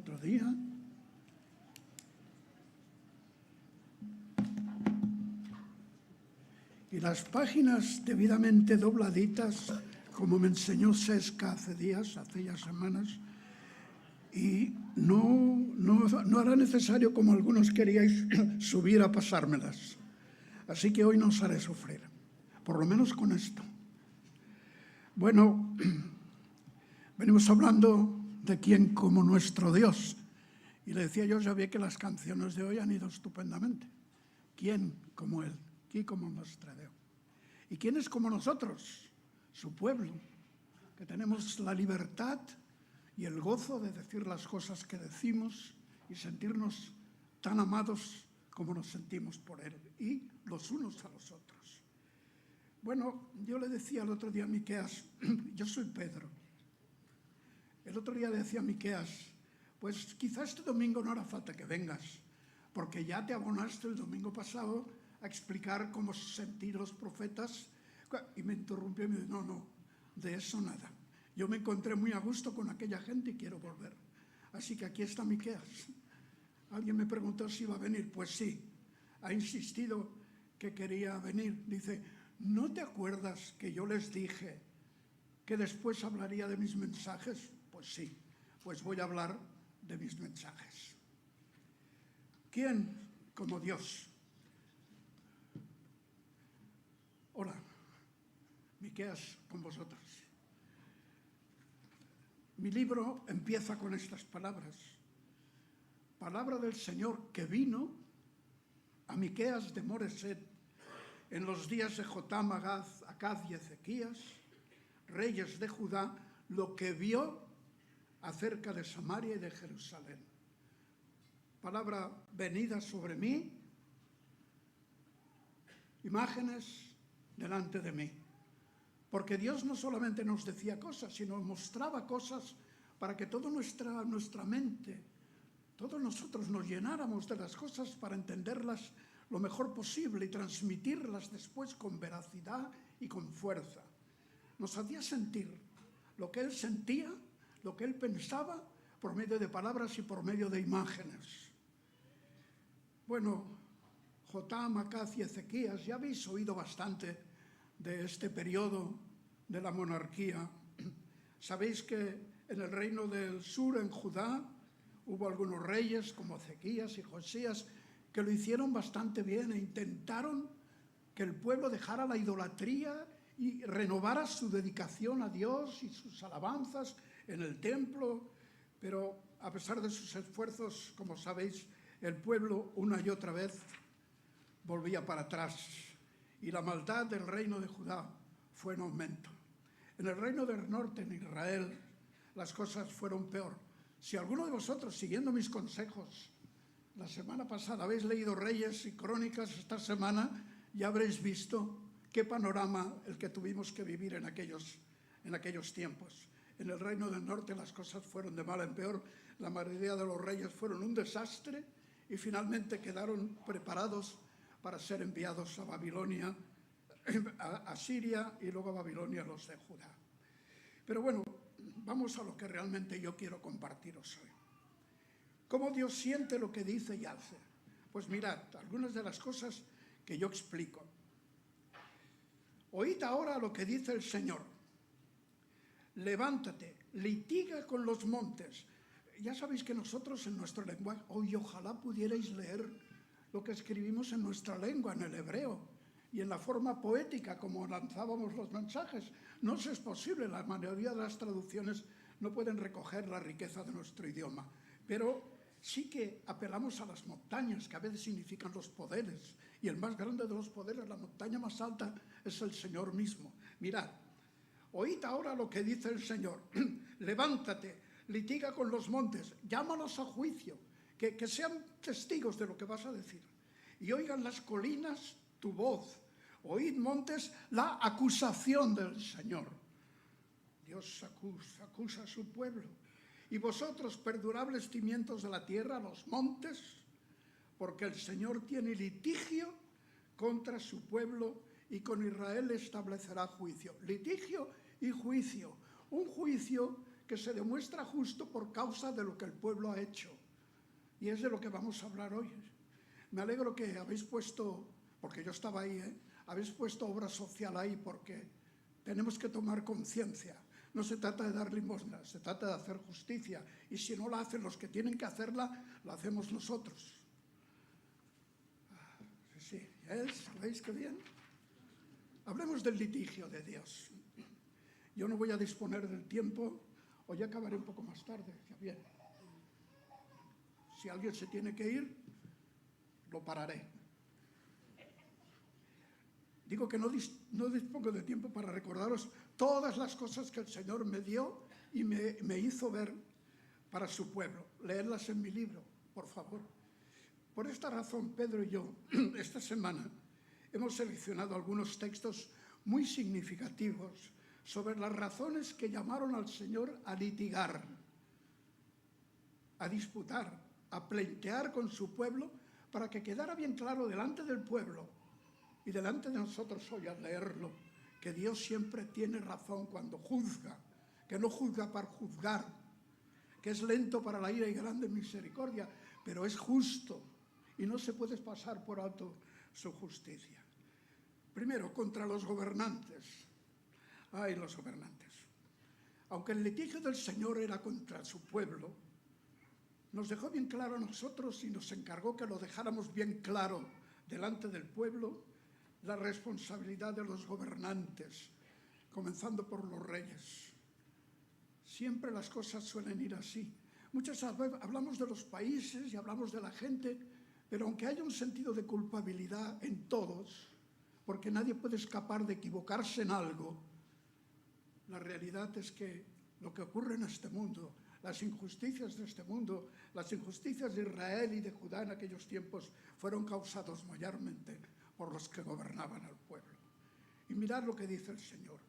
otro día. Y las páginas debidamente dobladitas, como me enseñó Sesca hace ya semanas, y no hará necesario, como algunos queríais, subir a pasármelas. Así que hoy no os haré sufrir, por lo menos con esto. Bueno, venimos hablando de quién como nuestro Dios. Y le decía yo, ya vi que las canciones de hoy han ido estupendamente. ¿Quién como Él? ¿Quién como nuestro Dios? ¿Y quién es como nosotros? Su pueblo, que tenemos la libertad y el gozo de decir las cosas que decimos y sentirnos tan amados como nos sentimos por Él, y los unos a los otros. Bueno, yo le decía el otro día a Miqueas, yo soy Pedro. El otro día le decía a Miqueas, pues quizás este domingo no hará falta que vengas, porque ya te abonaste el domingo pasado a explicar cómo sentir los profetas, y me interrumpió y me dijo, no, de eso nada. Yo me encontré muy a gusto con aquella gente y quiero volver. Así que aquí está Miqueas. Alguien me preguntó si iba a venir. Pues sí, ha insistido que quería venir. Dice, ¿no te acuerdas que yo les dije que después hablaría de mis mensajes? Pues sí, pues voy a hablar de mis mensajes. ¿Quién como Dios? Hola, Miqueas con vosotros. Mi libro empieza con estas palabras. Palabra del Señor que vino a Miqueas de Moreset en los días de Jotam, Acaz y Ezequías, reyes de Judá, lo que vio acerca de Samaria y de Jerusalén. Palabra venida sobre mí, imágenes delante de mí. Porque Dios no solamente nos decía cosas, sino mostraba cosas para que toda nuestra mente, todos nosotros nos llenáramos de las cosas para entenderlas lo mejor posible y transmitirlas después con veracidad y con fuerza. Nos hacía sentir lo que Él sentía, lo que Él pensaba, por medio de palabras y por medio de imágenes. Bueno, Jotam, Acaz y Ezequías, ya habéis oído bastante de este periodo de la monarquía. Sabéis que en el reino del sur, en Judá, hubo algunos reyes como Ezequías y Josías que lo hicieron bastante bien e intentaron que el pueblo dejara la idolatría y renovara su dedicación a Dios y sus alabanzas en el templo, pero a pesar de sus esfuerzos, como sabéis, el pueblo una y otra vez volvía para atrás y la maldad del reino de Judá fue en aumento. En el reino del norte, en Israel, las cosas fueron peor. Si alguno de vosotros, siguiendo mis consejos, la semana pasada habéis leído Reyes y Crónicas, esta semana ya habréis visto qué panorama el que tuvimos que vivir en aquellos tiempos. En el reino del norte las cosas fueron de mal en peor, la mayoría de los reyes fueron un desastre y finalmente quedaron preparados para ser enviados a Babilonia, a Siria y luego a Babilonia los de Judá. Pero bueno, vamos a lo que realmente yo quiero compartiros hoy. ¿Cómo Dios siente lo que dice y hace? Pues mirad, algunas de las cosas que yo explico. Oíd ahora lo que dice el Señor. Levántate, litiga con los montes. Ya sabéis que nosotros en nuestro lenguaje, hoy ojalá pudierais leer lo que escribimos en nuestra lengua, en el hebreo, y en la forma poética como lanzábamos los mensajes. No es posible, la mayoría de las traducciones no pueden recoger la riqueza de nuestro idioma, pero sí que apelamos a las montañas, que a veces significan los poderes, y el más grande de los poderes, la montaña más alta, es el Señor mismo. Mirad, oíd ahora lo que dice el Señor. Levántate, litiga con los montes, llámalos a juicio, que sean testigos de lo que vas a decir. Y oigan las colinas tu voz. Oíd, montes, la acusación del Señor. Dios acusa a su pueblo. Y vosotros, perdurables cimientos de la tierra, los montes, porque el Señor tiene litigio contra su pueblo y con Israel establecerá juicio. Litigio y juicio. Un juicio que se demuestra justo por causa de lo que el pueblo ha hecho. Y es de lo que vamos a hablar hoy. Me alegro que habéis puesto, porque yo estaba ahí, habéis puesto obra social ahí porque tenemos que tomar conciencia. No se trata de dar limosnas, se trata de hacer justicia. Y si no la hacen los que tienen que hacerla, la hacemos nosotros. Sí, ¿veis qué bien? Hablemos del litigio de Dios. Yo no voy a disponer del tiempo, o ya acabaré un poco más tarde, ya bien. Si alguien se tiene que ir, lo pararé. Digo que no dispongo de tiempo para recordaros todas las cosas que el Señor me dio y me hizo ver para su pueblo. Leerlas en mi libro, por favor. Por esta razón, Pedro y yo, esta semana, hemos seleccionado algunos textos muy significativos sobre las razones que llamaron al Señor a litigar, a disputar, a pleitear con su pueblo para que quedara bien claro delante del pueblo y delante de nosotros hoy al leerlo, que Dios siempre tiene razón cuando juzga, que no juzga para juzgar, que es lento para la ira y grande en misericordia, pero es justo y no se puede pasar por alto su justicia. Primero, contra los gobernantes. Ay, los gobernantes. Aunque el litigio del Señor era contra su pueblo, nos dejó bien claro a nosotros y nos encargó que lo dejáramos bien claro delante del pueblo la responsabilidad de los gobernantes, comenzando por los reyes. Siempre las cosas suelen ir así. Muchas veces hablamos de los países y hablamos de la gente, pero aunque haya un sentido de culpabilidad en todos, porque nadie puede escapar de equivocarse en algo, la realidad es que lo que ocurre en este mundo, las injusticias de este mundo, las injusticias de Israel y de Judá en aquellos tiempos fueron causados mayormente por los que gobernaban al pueblo. Y mirad lo que dice el Señor.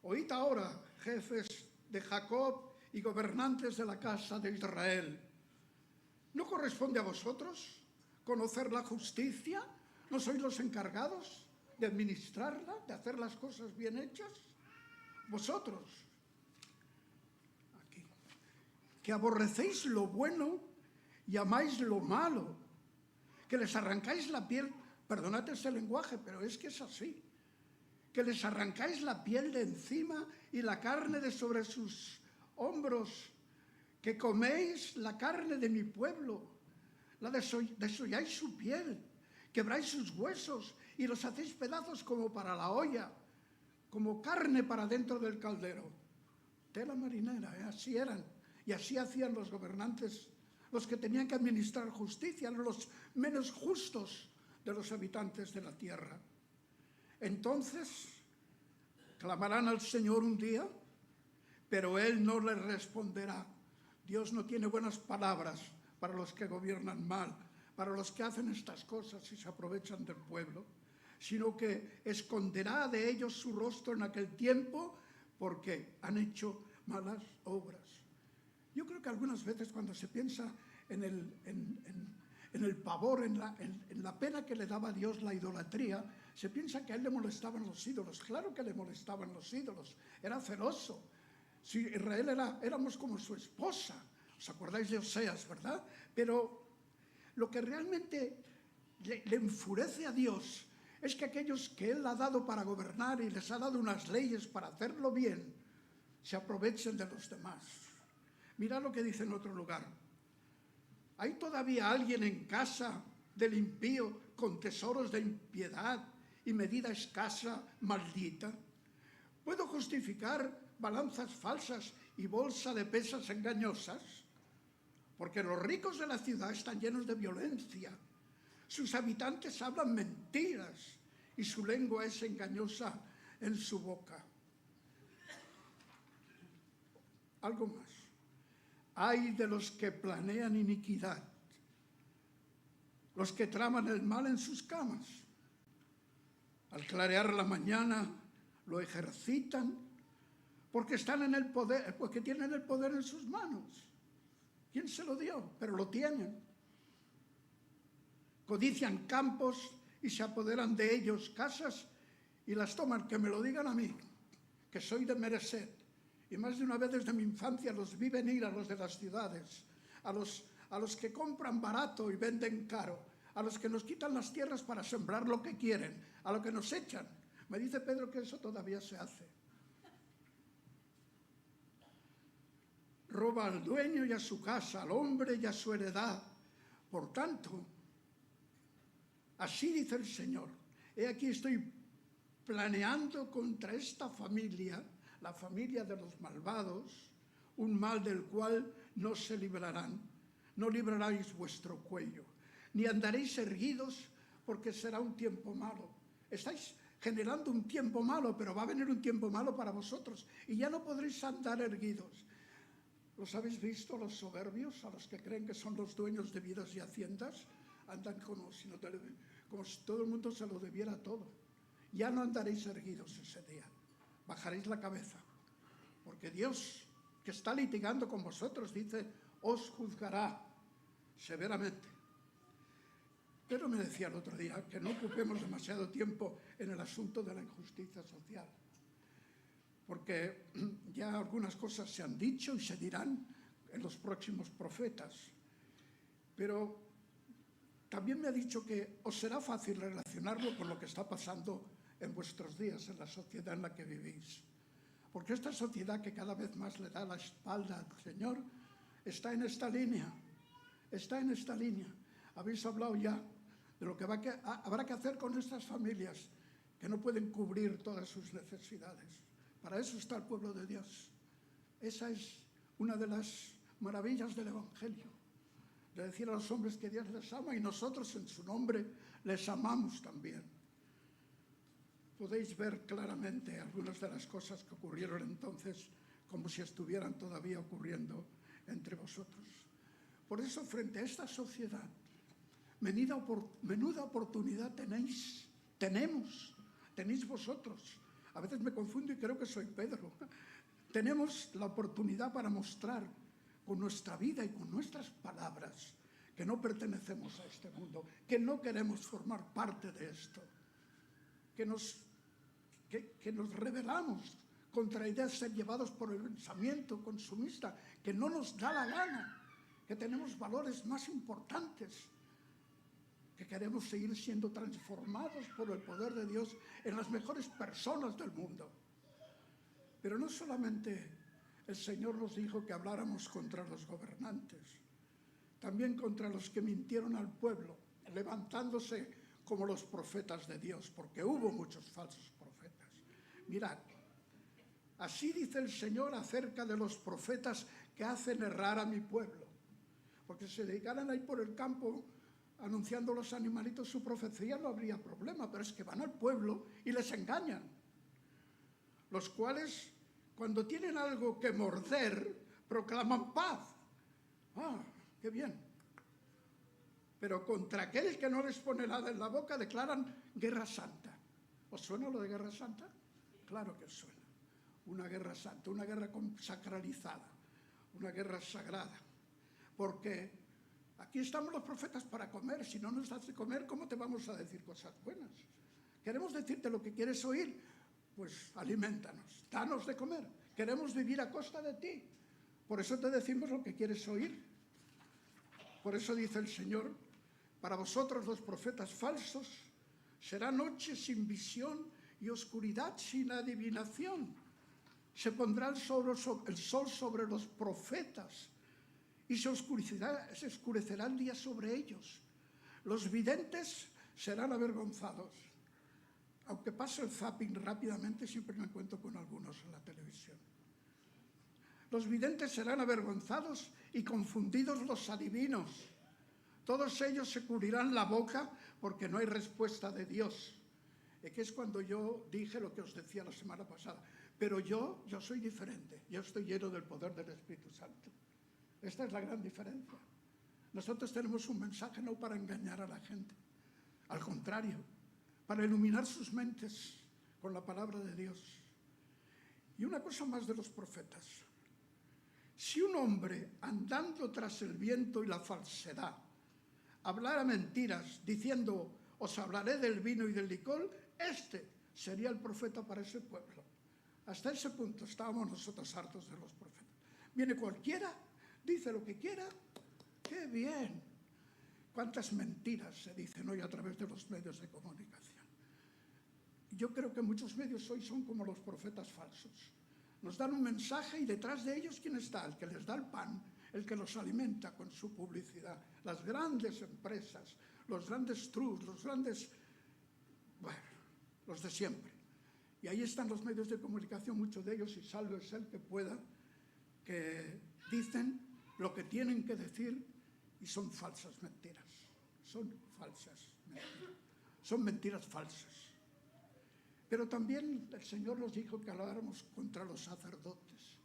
Oíd ahora, jefes de Jacob y gobernantes de la casa de Israel. ¿No corresponde a vosotros conocer la justicia? ¿No sois los encargados de administrarla, de hacer las cosas bien hechas? Vosotros, aquí, que aborrecéis lo bueno y amáis lo malo, que les arrancáis la piel, perdonad ese lenguaje, pero es que es así, que les arrancáis la piel de encima y la carne de sobre sus hombros, que coméis la carne de mi pueblo, la desolláis su piel, quebráis sus huesos y los hacéis pedazos como para la olla, como carne para dentro del caldero. Tela marinera, así eran. Y así hacían los gobernantes, los que tenían que administrar justicia, los menos justos de los habitantes de la tierra. Entonces, clamarán al Señor un día, pero Él no les responderá. Dios no tiene buenas palabras para los que gobiernan mal, para los que hacen estas cosas y se aprovechan del pueblo, sino que esconderá de ellos su rostro en aquel tiempo porque han hecho malas obras. Yo creo que algunas veces cuando se piensa en el pavor, en la pena que le daba a Dios la idolatría, se piensa que a él le molestaban los ídolos. Claro que le molestaban los ídolos, era celoso. Si Israel éramos como su esposa, ¿os acordáis de Oseas, verdad? Pero lo que realmente le enfurece a Dios es que aquellos que Él ha dado para gobernar y les ha dado unas leyes para hacerlo bien, se aprovechen de los demás. Mirad lo que dice en otro lugar. ¿Hay todavía alguien en casa del impío con tesoros de impiedad y medida escasa, maldita? ¿Puedo justificar balanzas falsas y bolsa de pesas engañosas? Porque los ricos de la ciudad están llenos de violencia. Sus habitantes hablan mentiras y su lengua es engañosa en su boca. Algo más. Ay de los que planean iniquidad, los que traman el mal en sus camas. Al clarear la mañana lo ejercitan porque están en el poder, porque tienen el poder en sus manos. ¿Quién se lo dio? Pero lo tienen. Codician campos y se apoderan de ellos casas y las toman. Que me lo digan a mí, que soy de Mereset Y más de una vez desde mi infancia los vi venir a los de las ciudades, a los que compran barato y venden caro, a los que nos quitan las tierras para sembrar lo que quieren, a los que nos echan. Me dice Pedro que eso todavía se hace. Roba al dueño y a su casa, al hombre y a su heredad. Por tanto, así dice el Señor, he aquí estoy planeando contra esta familia, la familia de los malvados, un mal del cual no se librarán. No libraréis vuestro cuello, ni andaréis erguidos, porque será un tiempo malo. Estáis generando un tiempo malo, pero va a venir un tiempo malo para vosotros, y ya no podréis andar erguidos. ¿Los habéis visto, los soberbios, a los que creen que son los dueños de vidas y haciendas? Andan como si todo el mundo se lo debiera todo. Ya no andaréis erguidos ese día. Bajaréis la cabeza. Porque Dios, que está litigando con vosotros, dice, os juzgará severamente. Pero me decía el otro día que no ocupemos demasiado tiempo en el asunto de la injusticia social. Porque ya algunas cosas se han dicho y se dirán en los próximos profetas. Pero también me ha dicho que os será fácil relacionarlo con lo que está pasando en vuestros días, en la sociedad en la que vivís. Porque esta sociedad que cada vez más le da la espalda al Señor, está en esta línea. Está en esta línea. Habéis hablado ya de lo que habrá que hacer con estas familias que no pueden cubrir todas sus necesidades. Para eso está el pueblo de Dios. Esa es una de las maravillas del Evangelio. De decir a los hombres que Dios les ama y nosotros en su nombre les amamos también. Podéis ver claramente algunas de las cosas que ocurrieron entonces como si estuvieran todavía ocurriendo entre vosotros. Por eso, frente a esta sociedad, menuda oportunidad tenéis vosotros. A veces me confundo y creo que soy Pedro. Tenemos la oportunidad para mostrar con nuestra vida y con nuestras palabras que no pertenecemos a este mundo, que no queremos formar parte de esto, que nos rebelamos contra ideas ser llevados por el pensamiento consumista, que no nos da la gana, que tenemos valores más importantes, que queremos seguir siendo transformados por el poder de Dios en las mejores personas del mundo. Pero no solamente el Señor nos dijo que habláramos contra los gobernantes, también contra los que mintieron al pueblo, levantándose como los profetas de Dios, porque hubo muchos falsos profetas. Mirad, así dice el Señor acerca de los profetas que hacen errar a mi pueblo, porque si se dedicaran a ir por el campo anunciando a los animalitos su profecía no habría problema, pero es que van al pueblo y les engañan, los cuales cuando tienen algo que morder proclaman paz. ¡Ah, qué bien! Pero contra aquel que no les pone nada en la boca declaran guerra santa. ¿Os suena lo de guerra santa? Claro que os suena. Una guerra santa, una guerra sacralizada, una guerra sagrada. Porque aquí estamos los profetas para comer. Si no nos das de comer, ¿cómo te vamos a decir cosas buenas? Queremos decirte lo que quieres oír, pues aliméntanos, danos de comer. Queremos vivir a costa de ti. Por eso te decimos lo que quieres oír. Por eso dice el Señor, para vosotros los profetas falsos será noche sin visión y oscuridad sin adivinación. Se pondrá el sol sobre los profetas y se oscurecerá el día sobre ellos. Los videntes serán avergonzados. Aunque paso el zapping rápidamente, siempre me encuentro con algunos en la televisión. Los videntes serán avergonzados y confundidos los adivinos. Todos ellos se cubrirán la boca porque no hay respuesta de Dios. Que es cuando yo dije lo que os decía la semana pasada. Pero yo soy diferente. Yo estoy lleno del poder del Espíritu Santo. Esta es la gran diferencia. Nosotros tenemos un mensaje no para engañar a la gente. Al contrario, para iluminar sus mentes con la palabra de Dios. Y una cosa más de los profetas. Si un hombre, andando tras el viento y la falsedad, hablara mentiras, diciendo, os hablaré del vino y del licor, este sería el profeta para ese pueblo. Hasta ese punto estábamos nosotros hartos de los profetas. Viene cualquiera, dice lo que quiera, ¡qué bien! Cuántas mentiras se dicen hoy a través de los medios de comunicación. Yo creo que muchos medios hoy son como los profetas falsos. Nos dan un mensaje y detrás de ellos, ¿quién está? El que les da el pan, el que los alimenta con su publicidad. Las grandes empresas, los grandes trus, los grandes, bueno, los de siempre. Y ahí están los medios de comunicación, muchos de ellos, y sálvese el que pueda, que dicen lo que tienen que decir y son falsas mentiras. Son falsas mentiras. Son mentiras falsas. Pero también el Señor nos dijo que habláramos contra los sacerdotes,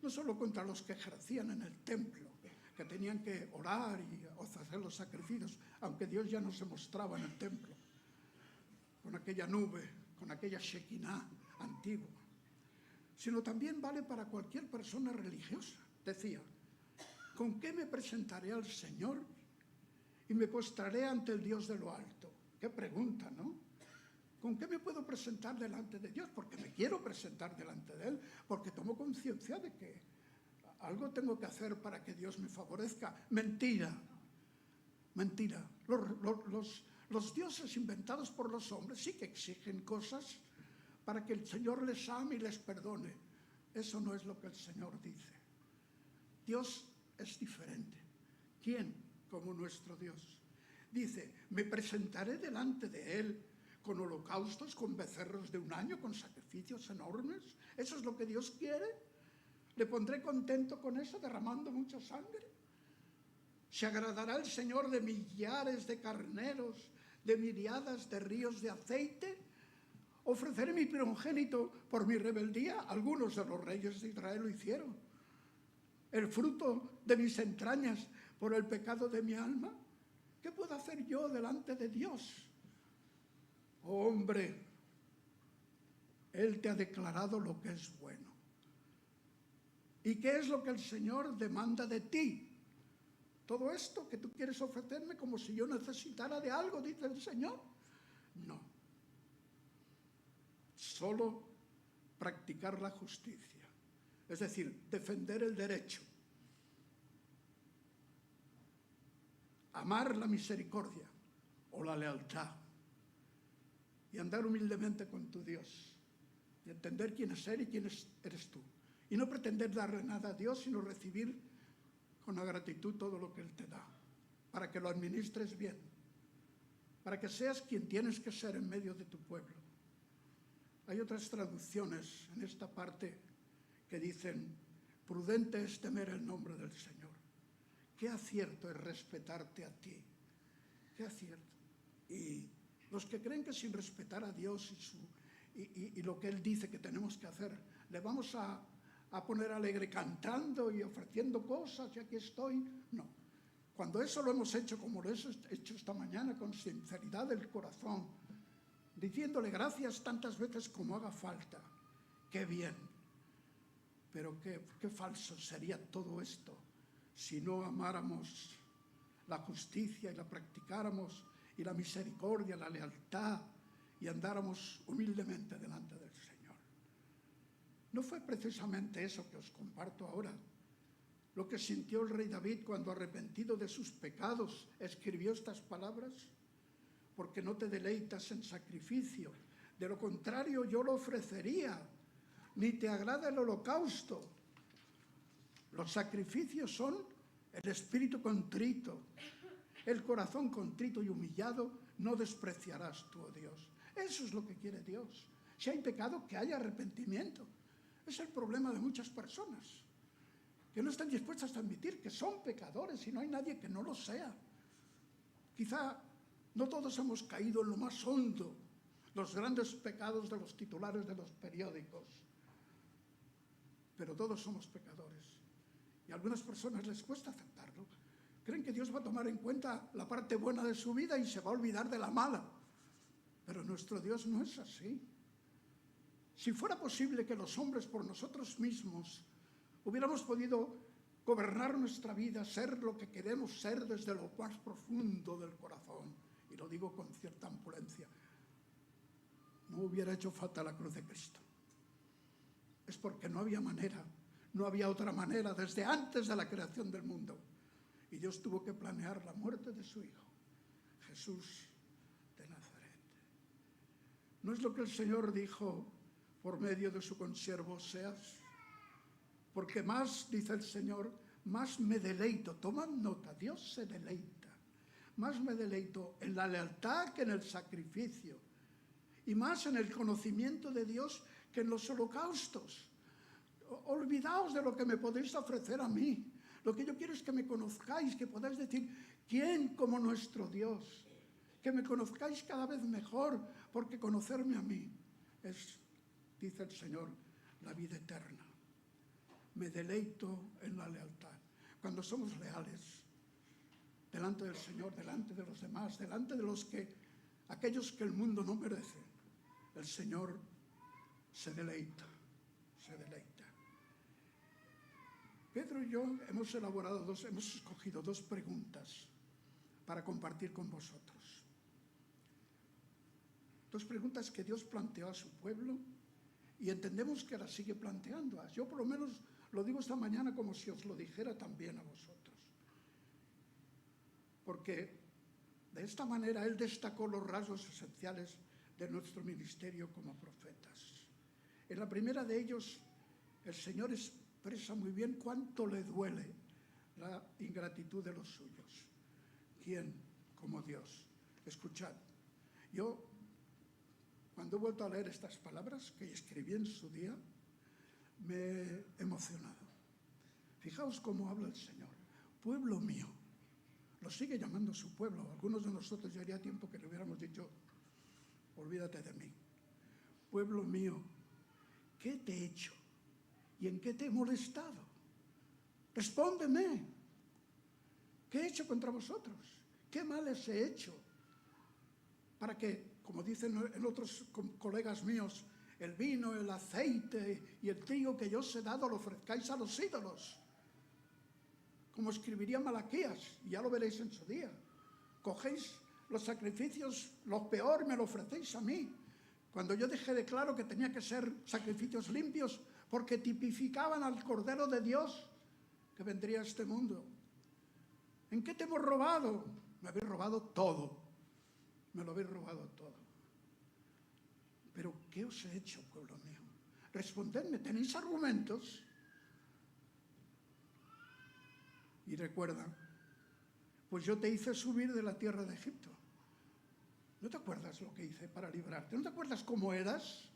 no solo contra los que ejercían en el templo, que tenían que orar y hacer los sacrificios, aunque Dios ya no se mostraba en el templo, con aquella nube, con aquella Shekinah antigua, sino también vale para cualquier persona religiosa. Decía, ¿con qué me presentaré al Señor y me postraré ante el Dios de lo alto? Qué pregunta, ¿no? ¿Con qué me puedo presentar delante de Dios? Porque me quiero presentar delante de Él, porque tomo conciencia de que algo tengo que hacer para que Dios me favorezca. Mentira, mentira. Los dioses inventados por los hombres sí que exigen cosas para que el Señor les ame y les perdone. Eso no es lo que el Señor dice. Dios es diferente. ¿Quién como nuestro Dios? Dice, me presentaré delante de Él con holocaustos, con becerros de un año, con sacrificios enormes. ¿Eso es lo que Dios quiere? ¿Le pondré contento con eso, derramando mucha sangre? ¿Se agradará el Señor de millares de carneros, de miriadas de ríos de aceite? ¿Ofreceré mi primogénito por mi rebeldía? Algunos de los reyes de Israel lo hicieron. ¿El fruto de mis entrañas por el pecado de mi alma? ¿Qué puedo hacer yo delante de Dios? Oh, hombre, Él te ha declarado lo que es bueno. ¿Y qué es lo que el Señor demanda de ti? Todo esto que tú quieres ofrecerme como si yo necesitara de algo, dice el Señor. No. Solo practicar la justicia. Es decir, defender el derecho. Amar la misericordia o la lealtad. Y andar humildemente con tu Dios. Y entender quién es Él y quién eres tú. Y no pretender darle nada a Dios, sino recibir con la gratitud todo lo que Él te da. Para que lo administres bien. Para que seas quien tienes que ser en medio de tu pueblo. Hay otras traducciones en esta parte que dicen, prudente es temer el nombre del Señor. Qué acierto es respetarte a ti. Qué acierto. Y los que creen que sin respetar a Dios y lo que Él dice que tenemos que hacer, le vamos a poner alegre cantando y ofreciendo cosas y aquí estoy. No. Cuando eso lo hemos hecho como lo he hecho esta mañana, con sinceridad del corazón, diciéndole gracias tantas veces como haga falta, qué bien. Pero qué falso sería todo esto si no amáramos la justicia y la practicáramos, y la misericordia, la lealtad, y andáramos humildemente delante del Señor. ¿No fue precisamente eso que os comparto ahora? Lo que sintió el rey David cuando, arrepentido de sus pecados, escribió estas palabras. Porque no te deleitas en sacrificio, de lo contrario yo lo ofrecería, ni te agrada el holocausto. Los sacrificios son el espíritu contrito, el corazón contrito y humillado, no despreciarás tú, oh Dios. Eso es lo que quiere Dios. Si hay pecado, que haya arrepentimiento. Es el problema de muchas personas, que no están dispuestas a admitir que son pecadores y no hay nadie que no lo sea. Quizá no todos hemos caído en lo más hondo, los grandes pecados de los titulares de los periódicos, pero todos somos pecadores. Y a algunas personas les cuesta aceptarlo. Creen que Dios va a tomar en cuenta la parte buena de su vida y se va a olvidar de la mala. Pero nuestro Dios no es así. Si fuera posible que los hombres por nosotros mismos hubiéramos podido gobernar nuestra vida, ser lo que queremos ser desde lo más profundo del corazón, y lo digo con cierta ampulencia, no hubiera hecho falta la cruz de Cristo. es porque no había manera, no había otra manera desde antes de la creación del mundo. Y Dios tuvo que planear la muerte de su Hijo, Jesús de Nazaret. ¿No es lo que el Señor dijo por medio de su consiervo Oseas? Porque más, dice el Señor, más me deleito, tomad nota, Dios se deleita, más me deleito en la lealtad que en el sacrificio, y más en el conocimiento de Dios que en los holocaustos. Olvidaos de lo que me podéis ofrecer a mí. Lo que yo quiero es que me conozcáis, que podáis decir, ¿quién como nuestro Dios? Que me conozcáis cada vez mejor, porque conocerme a mí es, dice el Señor, la vida eterna. Me deleito en la lealtad. Cuando somos leales, delante del Señor, delante de los demás, delante de aquellos que el mundo no merece, el Señor se deleita, se deleita. Pedro y yo hemos escogido dos preguntas para compartir con vosotros. Dos preguntas que Dios planteó a su pueblo y entendemos que las sigue planteando. Yo por lo menos lo digo esta mañana como si os lo dijera también a vosotros. Porque de esta manera Él destacó los rasgos esenciales de nuestro ministerio como profetas. En la primera de ellos, el Señor expresa muy bien cuánto le duele la ingratitud de los suyos. ¿Quién como Dios? Escuchad, yo cuando he vuelto a leer estas palabras que escribí en su día, me he emocionado. Fijaos cómo habla el Señor. Pueblo mío. Lo sigue llamando su pueblo. Algunos de nosotros ya haría tiempo que le hubiéramos dicho, olvídate de mí. Pueblo mío, ¿qué te he hecho? ¿Y en qué te he molestado? Respóndeme. ¿Qué he hecho contra vosotros? ¿Qué males he hecho? Para que, como dicen en otros colegas míos, el vino, el aceite y el trigo que yo os he dado lo ofrezcáis a los ídolos. Como escribiría Malaquías, y ya lo veréis en su día. Cogéis los sacrificios, lo peor, me lo ofrecéis a mí. Cuando yo dejé de claro que tenía que ser sacrificios limpios, porque tipificaban al Cordero de Dios que vendría a este mundo. ¿En qué te hemos robado? Me habéis robado todo. Me lo habéis robado todo. Pero ¿qué os he hecho, pueblo mío? Respondedme, ¿tenéis argumentos? Y recuerda, pues yo te hice subir de la tierra de Egipto. ¿No te acuerdas lo que hice para librarte? ¿No te acuerdas cómo eras?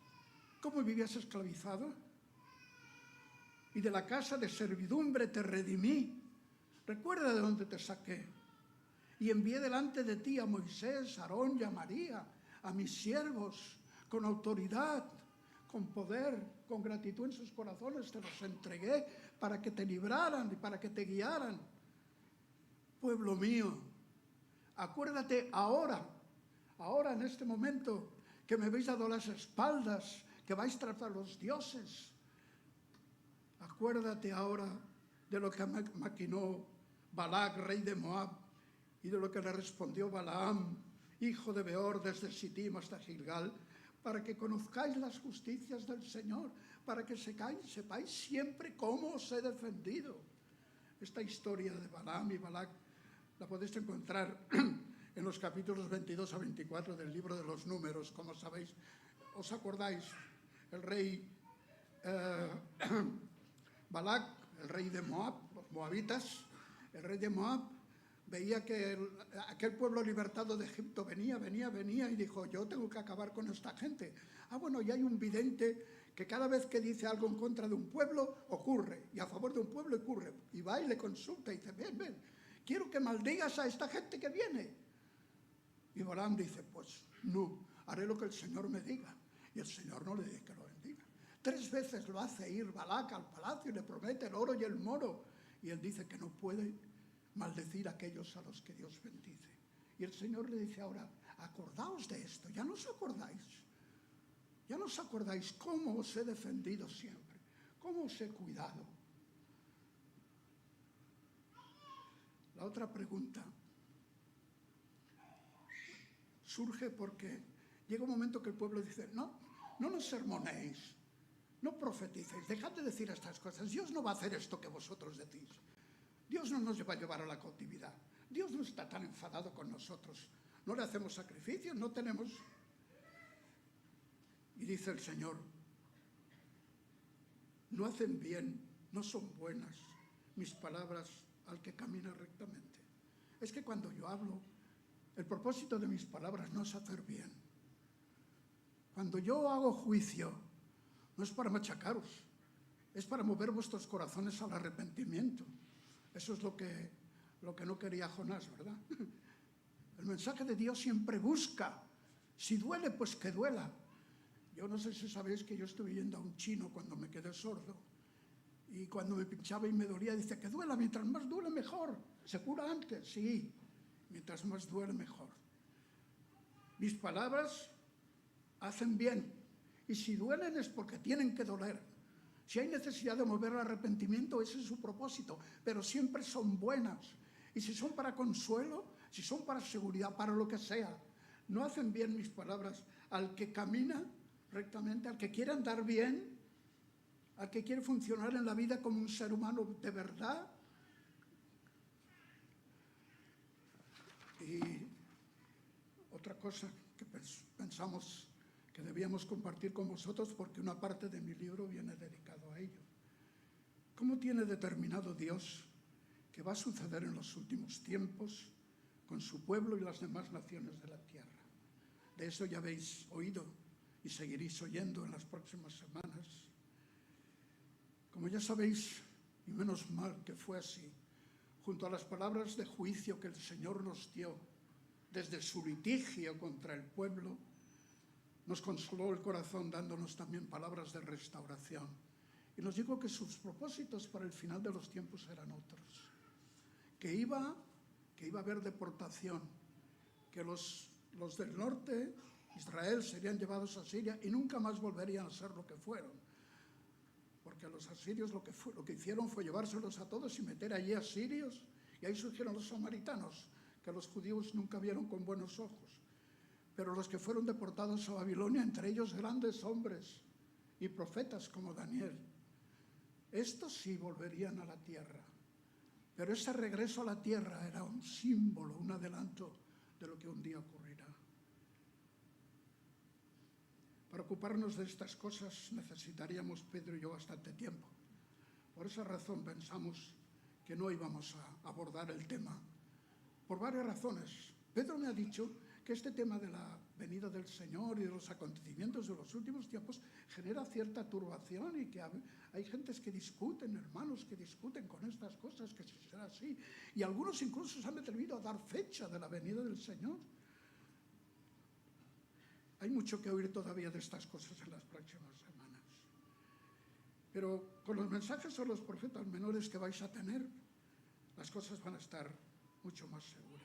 ¿Cómo vivías esclavizado? Y de la casa de servidumbre te redimí. Recuerda de dónde te saqué. Y envié delante de ti a Moisés, a Aarón y a María, a mis siervos, con autoridad, con poder, con gratitud en sus corazones, te los entregué para que te libraran y para que te guiaran. Pueblo mío, acuérdate ahora en este momento, que me habéis dado las espaldas, que vais tras los dioses. Acuérdate ahora de lo que maquinó Balac, rey de Moab, y de lo que le respondió Balaam, hijo de Beor, desde Sittim hasta Gilgal, para que conozcáis las justicias del Señor, para que sepáis siempre cómo os he defendido. Esta historia de Balaam y Balac la podéis encontrar en los capítulos 22 a 24 del libro de los Números, como sabéis. ¿Os acordáis? El rey Balac, el rey de Moab, los moabitas, el rey de Moab, veía que aquel pueblo libertado de Egipto venía y dijo, yo tengo que acabar con esta gente. Bueno, y hay un vidente que cada vez que dice algo en contra de un pueblo, ocurre, y a favor de un pueblo ocurre. Y va y le consulta y dice, ven, quiero que maldigas a esta gente que viene. Y Balaam dice, pues no, haré lo que el Señor me diga. Y el Señor no le dice que lo bendiga. 3 veces lo hace ir Balac al palacio y le promete el oro y el moro. Y él dice que no puede maldecir a aquellos a los que Dios bendice. Y el Señor le dice ahora, acordaos de esto, ya no os acordáis cómo os he defendido siempre, cómo os he cuidado. La otra pregunta surge porque llega un momento que el pueblo dice, no nos sermonéis, no profeticéis, dejad de decir estas cosas. Dios no va a hacer esto que vosotros decís. Dios no nos va a llevar a la cautividad. Dios no está tan enfadado con nosotros. No le hacemos sacrificios, no tenemos... Y dice el Señor, no hacen bien, no son buenas mis palabras al que camina rectamente. Es que cuando yo hablo, el propósito de mis palabras no es hacer bien. Cuando yo hago juicio, no es para machacaros, es para mover vuestros corazones al arrepentimiento. Eso es lo que no quería Jonás, ¿verdad? El mensaje de Dios siempre busca, si duele, pues que duela. Yo no sé si sabéis que yo estuve yendo a un chino cuando me quedé sordo, y cuando me pinchaba y me dolía, dice que duela, mientras más duele mejor. ¿Se cura antes? Sí, mientras más duele mejor. Mis palabras hacen bien, y si duelen es porque tienen que doler. Si hay necesidad de mover al arrepentimiento, ese es su propósito, pero siempre son buenas. Y si son para consuelo, si son para seguridad, para lo que sea, no hacen bien mis palabras al que camina rectamente, al que quiere andar bien, al que quiere funcionar en la vida como un ser humano de verdad. Y otra cosa que pensamos que debíamos compartir con vosotros, porque una parte de mi libro viene dedicado a ello. ¿Cómo tiene determinado Dios que va a suceder en los últimos tiempos con su pueblo y las demás naciones de la tierra? De eso ya habéis oído y seguiréis oyendo en las próximas semanas. Como ya sabéis, y menos mal que fue así, junto a las palabras de juicio que el Señor nos dio desde su litigio contra el pueblo, nos consoló el corazón dándonos también palabras de restauración. Y nos dijo que sus propósitos para el final de los tiempos eran otros. Que iba a haber deportación, que los del norte, Israel, serían llevados a Siria y nunca más volverían a ser lo que fueron. Porque los asirios lo que hicieron fue llevárselos a todos y meter allí a sirios, y ahí surgieron los samaritanos, que los judíos nunca vieron con buenos ojos. Pero los que fueron deportados a Babilonia, entre ellos grandes hombres y profetas como Daniel, estos sí volverían a la tierra. Pero ese regreso a la tierra era un símbolo, un adelanto de lo que un día ocurrirá. Para ocuparnos de estas cosas necesitaríamos, Pedro y yo, bastante tiempo. Por esa razón pensamos que no íbamos a abordar el tema, por varias razones. Pedro me ha dicho que este tema de la venida del Señor y de los acontecimientos de los últimos tiempos genera cierta turbación, y que hay gentes que discuten, hermanos que discuten con estas cosas, que si será así. Y algunos incluso se han atrevido a dar fecha de la venida del Señor. Hay mucho que oír todavía de estas cosas en las próximas semanas. Pero con los mensajes sobre los profetas menores que vais a tener, las cosas van a estar mucho más seguras.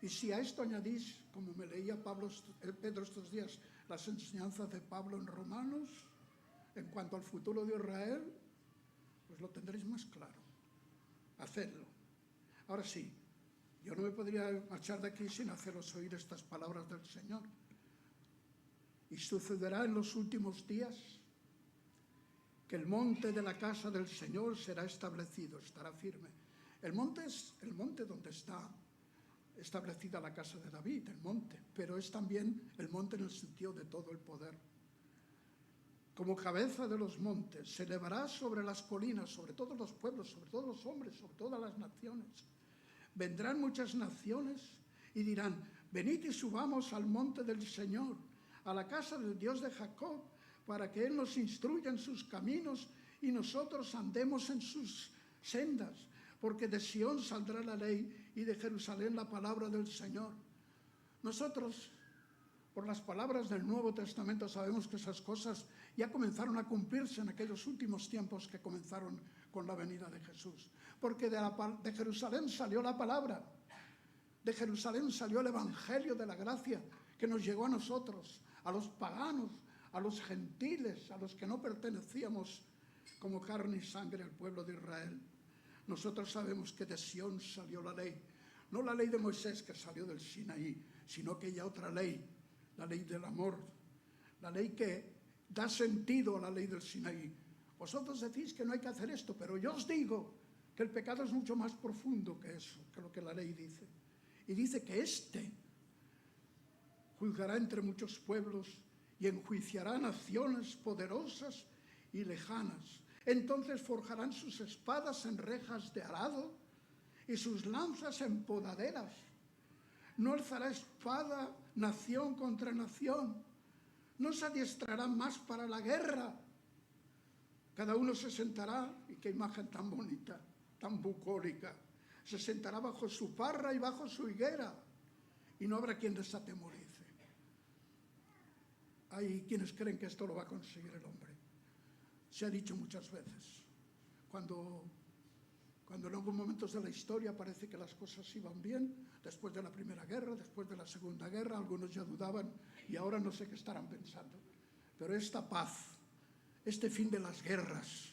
Y si a esto añadís, como me leía Pedro estos días, las enseñanzas de Pablo en Romanos, en cuanto al futuro de Israel, pues lo tendréis más claro. Hacedlo. Ahora sí, yo no me podría marchar de aquí sin haceros oír estas palabras del Señor. Y sucederá en los últimos días que el monte de la casa del Señor será establecido, estará firme. El monte es el monte donde está establecida la casa de David, el monte, pero es también el monte en el sentido de todo el poder. Como cabeza de los montes, se elevará sobre las colinas, sobre todos los pueblos, sobre todos los hombres, sobre todas las naciones. Vendrán muchas naciones y dirán: venid y subamos al monte del Señor, a la casa del Dios de Jacob, para que Él nos instruya en sus caminos y nosotros andemos en sus sendas. Porque de Sión saldrá la ley y de Jerusalén la palabra del Señor. Nosotros, por las palabras del Nuevo Testamento, sabemos que esas cosas ya comenzaron a cumplirse en aquellos últimos tiempos que comenzaron con la venida de Jesús. Porque de Jerusalén salió la palabra, de Jerusalén salió el Evangelio de la gracia que nos llegó a nosotros, a los paganos, a los gentiles, a los que no pertenecíamos como carne y sangre al pueblo de Israel. Nosotros sabemos que de Sión salió la ley, no la ley de Moisés que salió del Sinaí, sino aquella otra ley, la ley del amor, la ley que da sentido a la ley del Sinaí. Vosotros decís que no hay que hacer esto, pero yo os digo que el pecado es mucho más profundo que eso, que lo que la ley dice. Y dice que éste juzgará entre muchos pueblos y enjuiciará naciones poderosas y lejanas. Entonces forjarán sus espadas en rejas de arado y sus lanzas en podaderas. No alzará espada nación contra nación. No se adiestrarán más para la guerra. Cada uno se sentará, y qué imagen tan bonita, tan bucólica, se sentará bajo su parra y bajo su higuera, y no habrá quien les atemorice. Hay quienes creen que esto lo va a conseguir el hombre. Se ha dicho muchas veces, cuando en algunos momentos de la historia parece que las cosas iban bien, después de la Primera Guerra, después de la Segunda Guerra, algunos ya dudaban y ahora no sé qué estarán pensando. Pero esta paz, este fin de las guerras,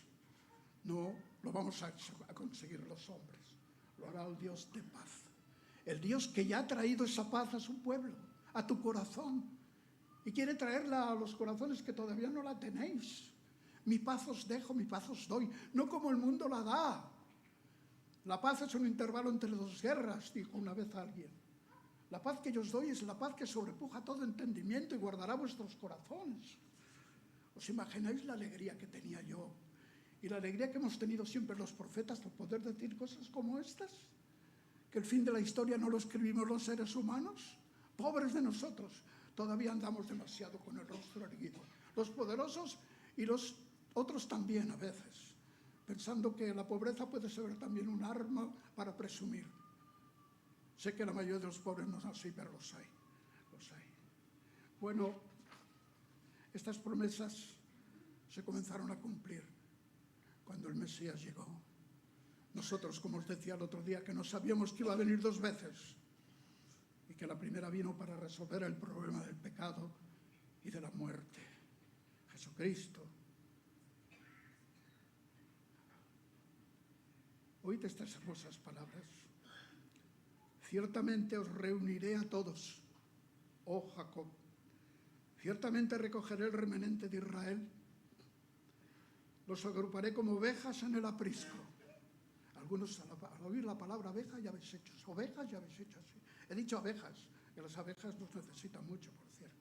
no lo vamos a conseguir los hombres, lo hará el Dios de paz. El Dios que ya ha traído esa paz a su pueblo, a tu corazón, y quiere traerla a los corazones que todavía no la tenéis. Mi paz os dejo, mi paz os doy, no como el mundo la da. La paz es un intervalo entre dos guerras, dijo una vez alguien. La paz que yo os doy es la paz que sobrepuja todo entendimiento y guardará vuestros corazones. ¿Os imagináis la alegría que tenía yo? Y la alegría que hemos tenido siempre los profetas por poder decir cosas como estas. Que el fin de la historia no lo escribimos los seres humanos. Pobres de nosotros, todavía andamos demasiado con el rostro erguido. Los poderosos y los otros también a veces, pensando que la pobreza puede ser también un arma para presumir. Sé que la mayoría de los pobres no son así, pero los hay. Bueno, estas promesas se comenzaron a cumplir cuando el Mesías llegó. Nosotros, como os decía el otro día, que no sabíamos que iba a venir 2 veces y que la primera vino para resolver el problema del pecado y de la muerte. Jesucristo. Oíd estas hermosas palabras. Ciertamente os reuniré a todos, oh Jacob. Ciertamente recogeré el remanente de Israel. Los agruparé como ovejas en el aprisco. Algunos al oír la palabra abeja ya habéis hecho, ovejas ya habéis hecho así. He dicho abejas, que las abejas nos necesitan mucho, por cierto.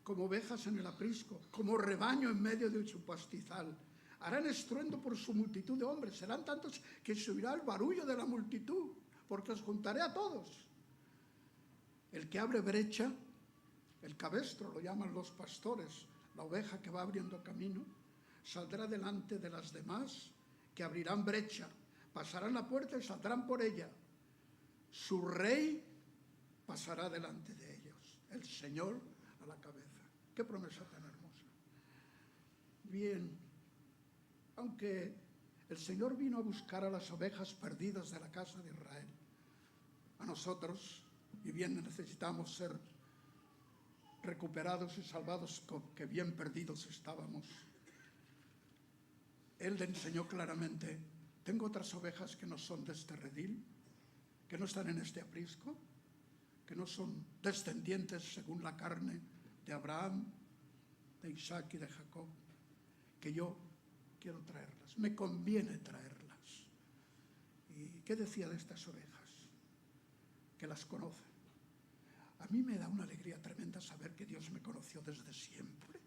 Como ovejas en el aprisco, como rebaño en medio de su pastizal. Harán estruendo por su multitud de hombres. Serán tantos que se oirá el barullo de la multitud, porque os juntaré a todos. El que abre brecha, el cabestro, lo llaman los pastores, la oveja que va abriendo camino, saldrá delante de las demás, que abrirán brecha, pasarán la puerta y saldrán por ella. Su rey pasará delante de ellos, el Señor a la cabeza. Qué promesa tan hermosa. Bien, aunque el Señor vino a buscar a las ovejas perdidas de la casa de Israel, a nosotros, y bien necesitamos ser recuperados y salvados, que bien perdidos estábamos. Él le enseñó claramente, tengo otras ovejas que no son de este redil, que no están en este aprisco, que no son descendientes según la carne de Abraham, de Isaac y de Jacob, que yo quiero traerlas, me conviene traerlas. ¿Y qué decía de estas ovejas? Que las conoce. A mí me da una alegría tremenda saber que Dios me conoció desde siempre.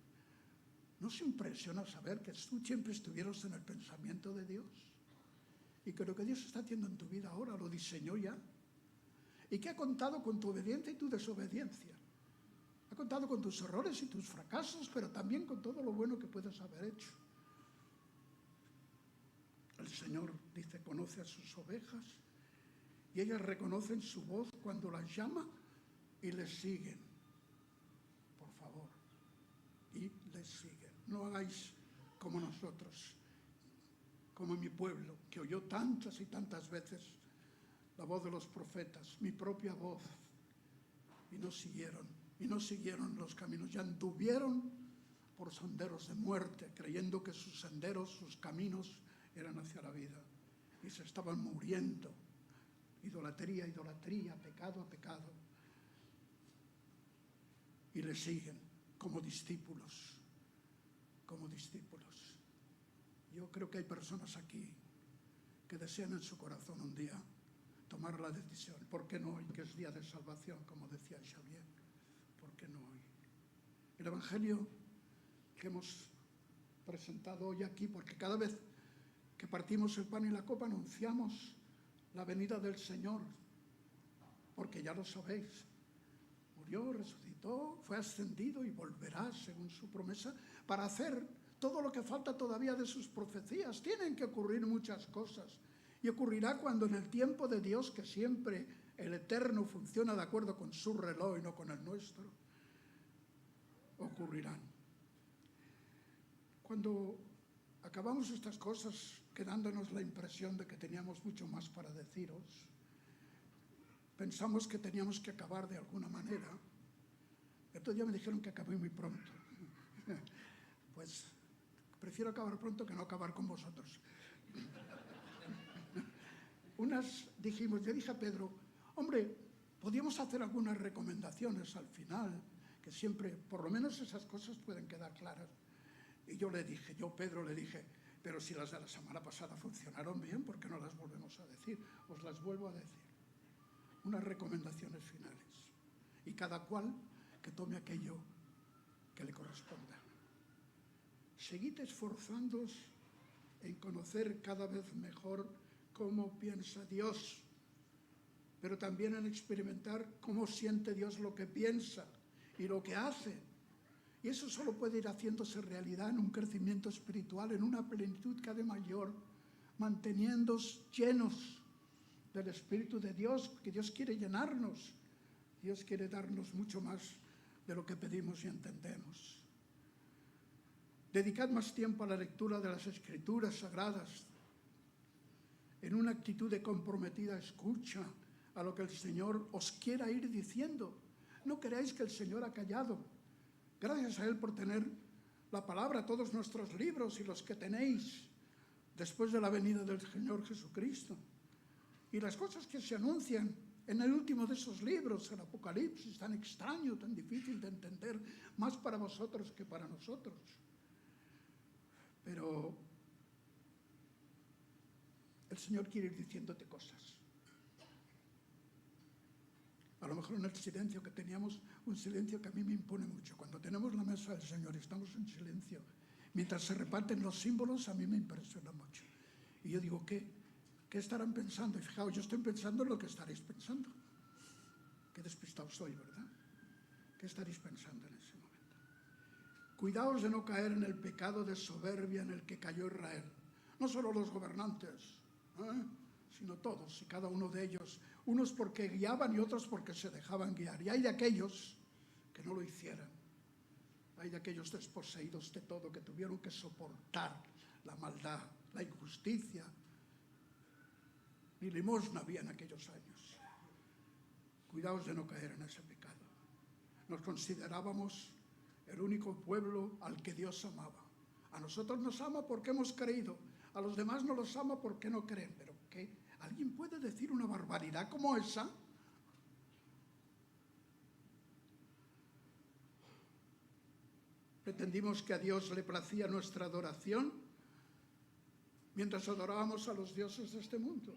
¿No se impresiona saber que tú siempre estuvieras en el pensamiento de Dios? Y que lo que Dios está haciendo en tu vida ahora lo diseñó ya. Y que ha contado con tu obediencia y tu desobediencia. Ha contado con tus errores y tus fracasos, pero también con todo lo bueno que puedes haber hecho. El Señor dice, conoce a sus ovejas y ellas reconocen su voz cuando las llama y les siguen. Por favor, y les siguen. No hagáis como nosotros, como mi pueblo, que oyó tantas y tantas veces la voz de los profetas, mi propia voz, y no siguieron los caminos, y anduvieron por senderos de muerte, creyendo que sus senderos, sus caminos eran hacia la vida, y se estaban muriendo, idolatría, idolatría, pecado a pecado, y le siguen como discípulos. como discípulos. Yo creo que hay personas aquí que desean en su corazón un día tomar la decisión. ¿Por qué no hoy, que es día de salvación, como decía Xavier? ¿Por qué no hoy? El Evangelio que hemos presentado hoy aquí, porque cada vez que partimos el pan y la copa anunciamos la venida del Señor, porque ya lo sabéis, murió, resucitó, fue ascendido y volverá según su promesa para hacer todo lo que falta todavía de sus profecías. Tienen que ocurrir muchas cosas y ocurrirá cuando en el tiempo de Dios, que siempre el Eterno funciona de acuerdo con su reloj y no con el nuestro, ocurrirán. Cuando acabamos estas cosas quedándonos la impresión de que teníamos mucho más para deciros, pensamos que teníamos que acabar de alguna manera. Otro día me dijeron que acabé muy pronto. Pues prefiero acabar pronto que no acabar con vosotros. Yo dije a Pedro, hombre, podíamos hacer algunas recomendaciones al final, que siempre, por lo menos esas cosas pueden quedar claras. Y Pedro le dije, pero si las de la semana pasada funcionaron bien, ¿por qué no las volvemos a decir? Os las vuelvo a decir. Unas recomendaciones finales. Y cada cual que tome aquello que le corresponda. Seguid esforzándoos en conocer cada vez mejor cómo piensa Dios, pero también en experimentar cómo siente Dios lo que piensa y lo que hace. Y eso solo puede ir haciéndose realidad en un crecimiento espiritual, en una plenitud cada mayor, manteniéndoos llenos del Espíritu de Dios, porque Dios quiere llenarnos. Dios quiere darnos mucho más de lo que pedimos y entendemos. Dedicad más tiempo a la lectura de las Escrituras Sagradas, en una actitud de comprometida escucha a lo que el Señor os quiera ir diciendo. No creáis que el Señor ha callado. Gracias a Él por tener la palabra, todos nuestros libros y los que tenéis después de la venida del Señor Jesucristo. Y las cosas que se anuncian en el último de esos libros, el Apocalipsis, tan extraño, tan difícil de entender, más para vosotros que para nosotros. Pero el Señor quiere ir diciéndote cosas. A lo mejor en el silencio que teníamos, un silencio que a mí me impone mucho. Cuando tenemos la mesa del Señor y estamos en silencio, mientras se reparten los símbolos, a mí me impresiona mucho. Y yo digo, ¿qué estarán pensando? Y fijaos, yo estoy pensando en lo que estaréis pensando. Qué despistados soy, ¿verdad? ¿Qué estaréis pensando en ese momento? Cuidaos de no caer en el pecado de soberbia en el que cayó Israel. No solo los gobernantes, sino todos y cada uno de ellos. Unos porque guiaban y otros porque se dejaban guiar. Y hay de aquellos que no lo hicieran. Hay de aquellos desposeídos de todo que tuvieron que soportar la maldad, la injusticia. Ni limosna había en aquellos años. Cuidaos de no caer en ese pecado. Nos considerábamos el único pueblo al que Dios amaba. A nosotros nos ama porque hemos creído. A los demás no los ama porque no creen. ¿Pero qué? ¿Alguien puede decir una barbaridad como esa? Pretendimos que a Dios le placía nuestra adoración mientras adorábamos a los dioses de este mundo.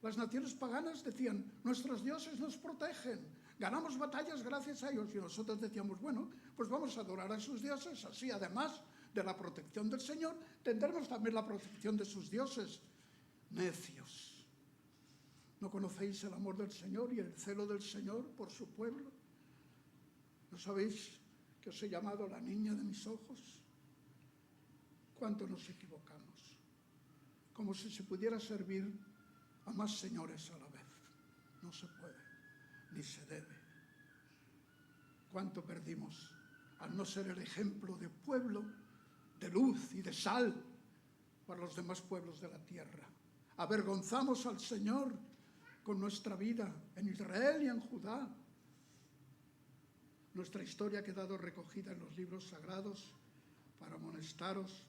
Las naciones paganas decían, nuestros dioses nos protegen, ganamos batallas gracias a ellos. Y nosotros decíamos, bueno, pues vamos a adorar a sus dioses, así además de la protección del Señor, tendremos también la protección de sus dioses. Necios. ¿No conocéis el amor del Señor y el celo del Señor por su pueblo? ¿No sabéis que os he llamado la niña de mis ojos? ¿Cuánto nos equivocamos? Como si se pudiera servir a más señores a la vez. No se puede, ni se debe. ¿Cuánto perdimos al no ser el ejemplo de pueblo, de luz y de sal para los demás pueblos de la tierra? Avergonzamos al Señor con nuestra vida en Israel y en Judá. Nuestra historia ha quedado recogida en los libros sagrados para amonestaros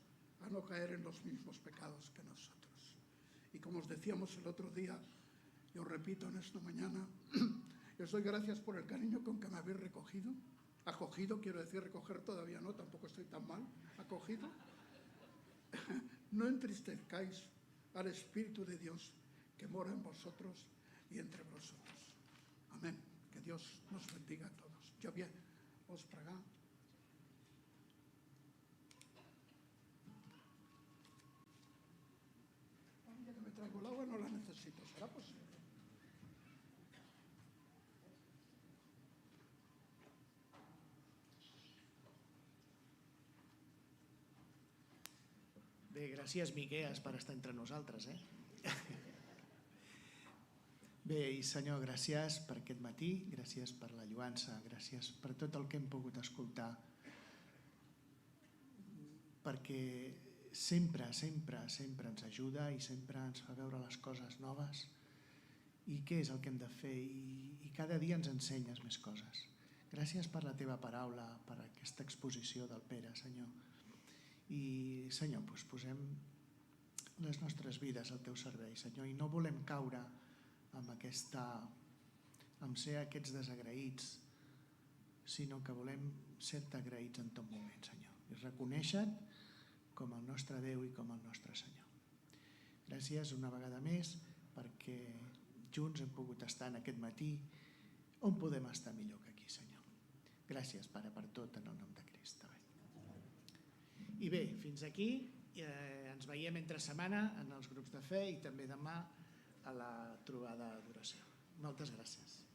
a no caer en los mismos pecados que nosotros. Y como os decíamos el otro día, y os repito en esta mañana, os doy gracias por el cariño con que me habéis recogido. acogido, quiero decir, recoger todavía no, tampoco estoy tan mal, acogido. No entristezcáis al Espíritu de Dios que mora en vosotros y entre vosotros. Amén. Que Dios nos bendiga a todos. Jo bien, vos pregar. Ya que me traigo el agua no la necesito, ¿será posible? Bé, gràcies, Miqueas, per estar entre nosaltres. Bé, i Senyor, gràcies per aquest matí, gràcies per la lluança, gràcies per tot el que hem pogut escoltar, perquè sempre ens ajuda i sempre ens fa veure les coses noves i què és el que hem de fer, i cada dia ens ensenyes més coses. Gràcies per la teva paraula, per aquesta exposició del Pere, Senyor. I, Senyor, posem les nostres vides al teu servei, Senyor, i no volem caure amb ser aquests desagraïts, sinó que volem ser-te agraïts en tot moment, Senyor, i reconèixer-te com el nostre Déu i com el nostre Senyor. Gràcies una vegada més perquè junts hem pogut estar en aquest matí on podem estar millor que aquí, Senyor. Gràcies, Pare, per tot en el nom de Crist. I bé, fins aquí. Ens veiem entre setmana en els grups de fe i també demà a la trobada d'oració. Moltes gràcies.